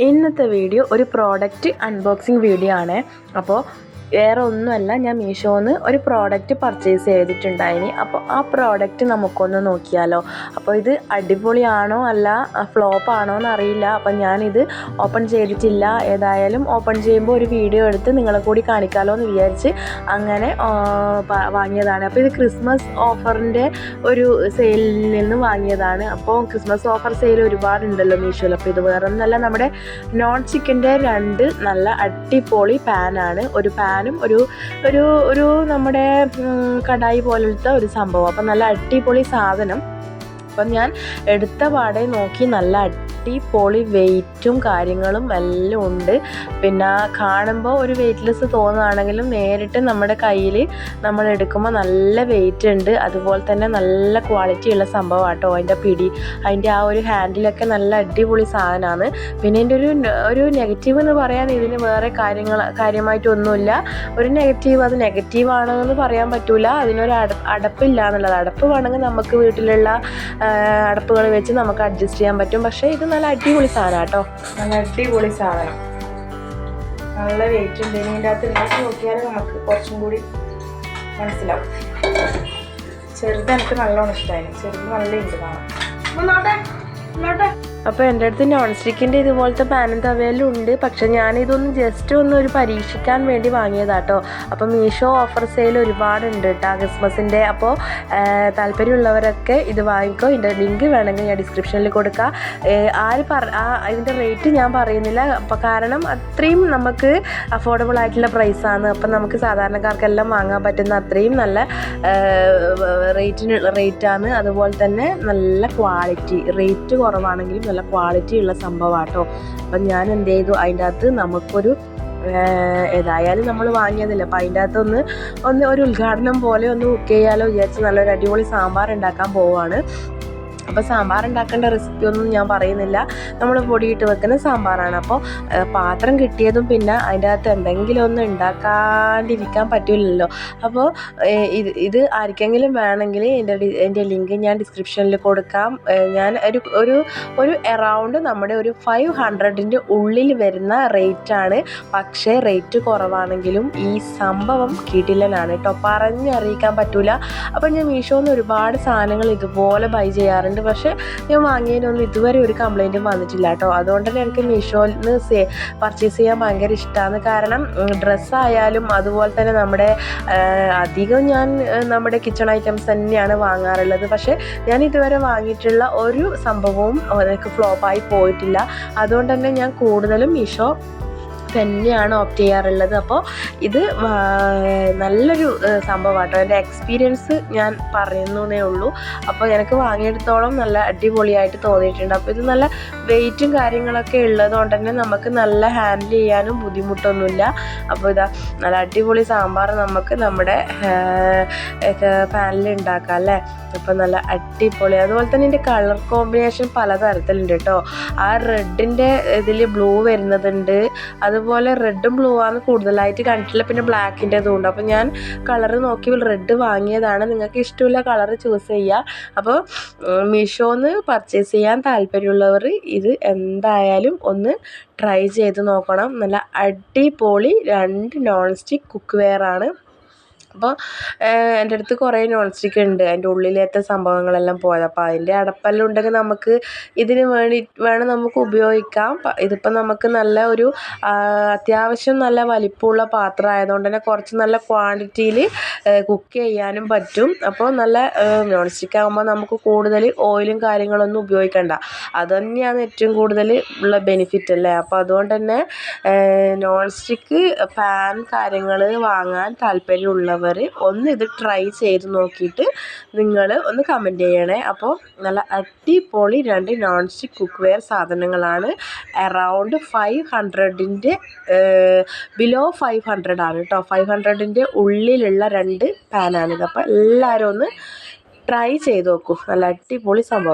ഇന്നത്തെ വീഡിയോ ഒരു product unboxing video ആണ്. അപ്പോൾ വേറെ ഒന്നുമല്ല, ഞാൻ മീഷോന്ന് ഒരു പ്രോഡക്റ്റ് പർച്ചേസ് ചെയ്തിട്ടുണ്ടായിനി. അപ്പോൾ ആ പ്രോഡക്റ്റ് നമുക്കൊന്ന് നോക്കിയാലോ. അപ്പോൾ ഇത് അടിപൊളിയാണോ അല്ല ഫ്ലോപ്പ് ആണോ എന്നറിയില്ല. അപ്പോൾ ഞാനിത് ഓപ്പൺ ചെയ്തിട്ടില്ല. ഏതായാലും ഓപ്പൺ ചെയ്യുമ്പോൾ ഒരു വീഡിയോ എടുത്ത് നിങ്ങളെ കൂടി കാണിക്കാമല്ലോ എന്ന് വിചാരിച്ച് അങ്ങനെ വാങ്ങിയതാണ്. അപ്പോൾ ഇത് ക്രിസ്മസ് ഓഫറിൻ്റെ ഒരു സെയിലിൽ നിന്ന് വാങ്ങിയതാണ്. അപ്പോൾ ക്രിസ്മസ് ഓഫർ സെയിൽ ഒരുപാടുണ്ടല്ലോ മീഷോയിൽ. അപ്പോൾ ഇത് വേറെ ഒന്നല്ല, നമ്മുടെ നോൺ ചിക്കൻ്റെ 2 നല്ല അടിപൊളി പാനാണ്. ഒരു പാനും ഒരു നമ്മുടെ കടായി പോലത്തെ ഒരു സംഭവം. അപ്പം നല്ല അടിപൊളി സാധനം. അപ്പം ഞാൻ എടുത്ത പാടെ നോക്കി നല്ല അടിപൊളി വെയിറ്റും കാര്യങ്ങളും എല്ലാം ഉണ്ട്. പിന്നെ കാണുമ്പോൾ ഒരു വെയിറ്റ്ലെസ് തോന്നുകയാണെങ്കിലും നേരിട്ട് നമ്മുടെ കയ്യിൽ നമ്മൾ എടുക്കുമ്പോൾ നല്ല വെയിറ്റ് ഉണ്ട്. അതുപോലെ തന്നെ നല്ല ക്വാളിറ്റി ഉള്ള സംഭവം കേട്ടോ. അതിൻ്റെ പിടി, അതിൻ്റെ ആ ഒരു ഹാൻഡിലൊക്കെ നല്ല അടിപൊളി സാധനമാണ്. പിന്നെ എൻ്റെ ഒരു നെഗറ്റീവ് എന്ന് പറയാൻ ഇതിന് വേറെ കാര്യമായിട്ടൊന്നുമില്ല. ഒരു നെഗറ്റീവ്, അത് നെഗറ്റീവാണോ എന്ന് പറയാൻ പറ്റില്ല. അതിനൊരു അടപ്പില്ല എന്നുള്ളത്. അടപ്പ് വേണമെങ്കിൽ നമുക്ക് വീട്ടിലുള്ള അടപ്പുകൾ വെച്ച് നമുക്ക് അഡ്ജസ്റ്റ് ചെയ്യാൻ പറ്റും. പക്ഷേ ഇത് നല്ല അടിപൊളി സാധനം കേട്ടോ. നല്ല അടിപൊളി സാധനം, നല്ല വെയിറ്റ് ഉണ്ട്. ഇതിൻ്റെ അകത്ത് ഉണ്ടാക്കി നോക്കിയാൽ നമുക്ക് കുറച്ചും കൂടി മനസ്സിലാവും. ചെറുത് എനിക്ക് നല്ലോണം ഇഷ്ടമായി. ചെറുത് നല്ല ഉണ്ട് കാണാം. അപ്പോൾ എൻ്റെ അടുത്ത് നോൺ സ്റ്റിക്കിൻ്റെ ഇതുപോലത്തെ പാനും തവയിലും ഉണ്ട്. പക്ഷേ ഞാനിതൊന്ന് ജസ്റ്റ് ഒരു പരീക്ഷിക്കാൻ വേണ്ടി വാങ്ങിയതാട്ടോ. അപ്പോൾ മീഷോ ഓഫർ സെയിൽ ഒരുപാടുണ്ട് കേട്ടോ ക്രിസ്മസിൻ്റെ. അപ്പോൾ താല്പര്യമുള്ളവരൊക്കെ ഇത് വാങ്ങിക്കോ. ഇതിൻ്റെ ലിങ്ക് വേണമെങ്കിൽ ഞാൻ ഡിസ്ക്രിപ്ഷനിൽ കൊടുക്കാം. ഇതിൻ്റെ റേറ്റ് ഞാൻ പറയുന്നില്ല, അപ്പോൾ കാരണം അത്രയും നമുക്ക് അഫോർഡബിൾ ആയിട്ടുള്ള പ്രൈസാണ്. അപ്പം നമുക്ക് സാധാരണക്കാർക്കെല്ലാം വാങ്ങാൻ പറ്റുന്ന അത്രയും നല്ല റേറ്റാണ്. അതുപോലെ തന്നെ നല്ല ക്വാളിറ്റി, റേറ്റ് കുറവാണെങ്കിലും നല്ല ക്വാളിറ്റി ഉള്ള സംഭവമാണ് കേട്ടോ. അപ്പം ഞാൻ എന്ത് ചെയ്തു, അതിൻ്റെ അകത്ത് നമുക്കൊരു ഏതായാലും നമ്മൾ വാങ്ങിയതില്ല. അപ്പം അതിൻ്റെ അകത്ത് ഒരു ഉദ്ഘാടനം പോലെ ഒന്ന് കുക്ക് ചെയ്യാലോ വിചാരിച്ച് നല്ലൊരു അടിപൊളി സാമ്പാർ ഉണ്ടാക്കാൻ പോവുകയാണ്. അപ്പോൾ സാമ്പാർ ഉണ്ടാക്കേണ്ട റെസിപ്പി ഒന്നും ഞാൻ പറയുന്നില്ല, നമ്മൾ പൊടിയിട്ട് വെക്കുന്ന സാമ്പാറാണ്. അപ്പോൾ പാത്രം കിട്ടിയതും പിന്നെ അതിൻ്റെ അകത്ത് എന്തെങ്കിലും ഒന്ന് ഉണ്ടാക്കാണ്ടിരിക്കാൻ പറ്റില്ലല്ലോ. അപ്പോൾ ഇത് ആർക്കെങ്കിലും വേണമെങ്കിൽ എൻ്റെ ലിങ്ക് ഞാൻ ഡിസ്ക്രിപ്ഷനിൽ കൊടുക്കാം. ഞാൻ ഒരു എറൗണ്ട് നമ്മുടെ ഒരു 500ൻ്റെ ഉള്ളിൽ വരുന്ന റേറ്റാണ്. പക്ഷേ റേറ്റ് കുറവാണെങ്കിലും ഈ സംഭവം കിടിലനാണ് കേട്ടോ, പറഞ്ഞറിയിക്കാൻ പറ്റില്ല. അപ്പോൾ ഞാൻ മീഷോന്ന് ഒരുപാട് സാധനങ്ങൾ ഇതുപോലെ ബൈ ചെയ്യാറുണ്ട്. പക്ഷേ ഞാൻ വാങ്ങിയതിനൊന്നും ഇതുവരെ ഒരു കംപ്ലൈൻറ്റും വന്നിട്ടില്ല കേട്ടോ. അതുകൊണ്ട് തന്നെ എനിക്ക് മീഷോയിൽ നിന്ന് പർച്ചേസ് ചെയ്യാൻ ഭയങ്കര ഇഷ്ടമാണ്. കാരണം ഡ്രസ്സായാലും അതുപോലെ തന്നെ നമ്മുടെ അധികം ഞാൻ നമ്മുടെ കിച്ചൺ ഐറ്റംസ് തന്നെയാണ് വാങ്ങാറുള്ളത്. പക്ഷേ ഞാൻ ഇതുവരെ വാങ്ങിയിട്ടുള്ള ഒരു സംഭവവും എനിക്ക് ഫ്ലോപ്പായി പോയിട്ടില്ല. അതുകൊണ്ട് തന്നെ ഞാൻ കൂടുതലും മീഷോ തന്നെയാണ് ഓപ്റ്റ് ചെയ്യാറുള്ളത്. അപ്പോൾ ഇത് നല്ലൊരു സംഭവമാണ് കേട്ടോ. എൻ്റെ എക്സ്പീരിയൻസ് ഞാൻ പറയുന്നേ ഉള്ളൂ. അപ്പോൾ എനിക്ക് വാങ്ങിയെടുത്തോളം നല്ല അടിപൊളിയായിട്ട് തോന്നിയിട്ടുണ്ട്. അപ്പോൾ ഇത് നല്ല വെയിറ്റും കാര്യങ്ങളൊക്കെ ഉള്ളതുകൊണ്ട് തന്നെ നമുക്ക് നല്ല ഹാൻഡിൽ ചെയ്യാനും ബുദ്ധിമുട്ടൊന്നുമില്ല. അപ്പോൾ ഇതാ നല്ല അടിപൊളി സാമ്പാർ നമുക്ക് നമ്മുടെ പാനിൽ ഉണ്ടാക്കാം അല്ലേ. അപ്പോൾ നല്ല അടിപൊളി. അതുപോലെ തന്നെ ഇതിൻ്റെ കളർ കോമ്പിനേഷൻ പലതരത്തിലുണ്ട് കേട്ടോ. ആ റെഡിൻ്റെ ഇതിൽ ബ്ലൂ വരുന്നതുണ്ട്, അതുപോലെ റെഡും ബ്ലൂ ആണ് കൂടുതലായിട്ട് കണ്ടിട്ടില്ല. പിന്നെ ബ്ലാക്കിൻ്റെതും ഉണ്ട്. അപ്പോൾ ഞാൻ കളറ് നോക്കി റെഡ് വാങ്ങിയതാണ്. നിങ്ങൾക്ക് ഇഷ്ടമുള്ള കളറ് ചൂസ് ചെയ്യുക. അപ്പോൾ മീഷോന്ന് പർച്ചേസ് ചെയ്യാൻ താല്പര്യമുള്ളവർ ഇത് എന്തായാലും ഒന്ന് ട്രൈ ചെയ്ത് നോക്കണം. നല്ല അടിപൊളി 2 നോൺ സ്റ്റിക്ക് കുക്ക് വെയറാണ്. അപ്പോൾ എൻ്റെ അടുത്ത് കുറേ നോൺ സ്റ്റിക്ക് ഉണ്ട്. അതിൻ്റെ ഉള്ളിലത്തെ സംഭവങ്ങളെല്ലാം പോയത്. അപ്പോൾ അതിൻ്റെ അടപ്പെല്ലാം ഉണ്ടെങ്കിൽ നമുക്ക് ഇതിന് വേണം നമുക്ക് ഉപയോഗിക്കാം. ഇതിപ്പോൾ നമുക്ക് നല്ല ഒരു അത്യാവശ്യം നല്ല വലിപ്പമുള്ള പാത്രം ആയതുകൊണ്ട് തന്നെ കുറച്ച് നല്ല ക്വാണ്ടിറ്റിയിൽ കുക്ക് ചെയ്യാനും പറ്റും. അപ്പോൾ നല്ല നോൺ സ്റ്റിക്ക് ആകുമ്പോൾ നമുക്ക് കൂടുതൽ ഓയിലും കാര്യങ്ങളൊന്നും ഉപയോഗിക്കണ്ട. അതുതന്നെയാണ് ഏറ്റവും കൂടുതൽ ഉള്ള ബെനിഫിറ്റ് അല്ലേ. അപ്പോൾ അതുകൊണ്ട് തന്നെ നോൺ സ്റ്റിക്ക് പാൻ കാര്യങ്ങൾ വാങ്ങാൻ താല്പര്യമുള്ളവർ ഒന്ന് ഇത് ട്രൈ ചെയ്ത് നോക്കിയിട്ട് നിങ്ങൾ ഒന്ന് കമൻറ്റ് ചെയ്യണേ. അപ്പോൾ നല്ല അടിപൊളി 2 നോൺ സ്റ്റിക്ക് കുക്ക് വെയർ സാധനങ്ങളാണ്. അറൗണ്ട് 500ൻ്റെ ബിലോ 500 ആണ് കേട്ടോ. 500ൻ്റെ ഉള്ളിലുള്ള 2 പാനാണിത്. അപ്പോൾ എല്ലാവരും ഒന്ന് ട്രൈ ചെയ്ത് നോക്കൂ. നല്ല അടിപൊളി സംഭവം.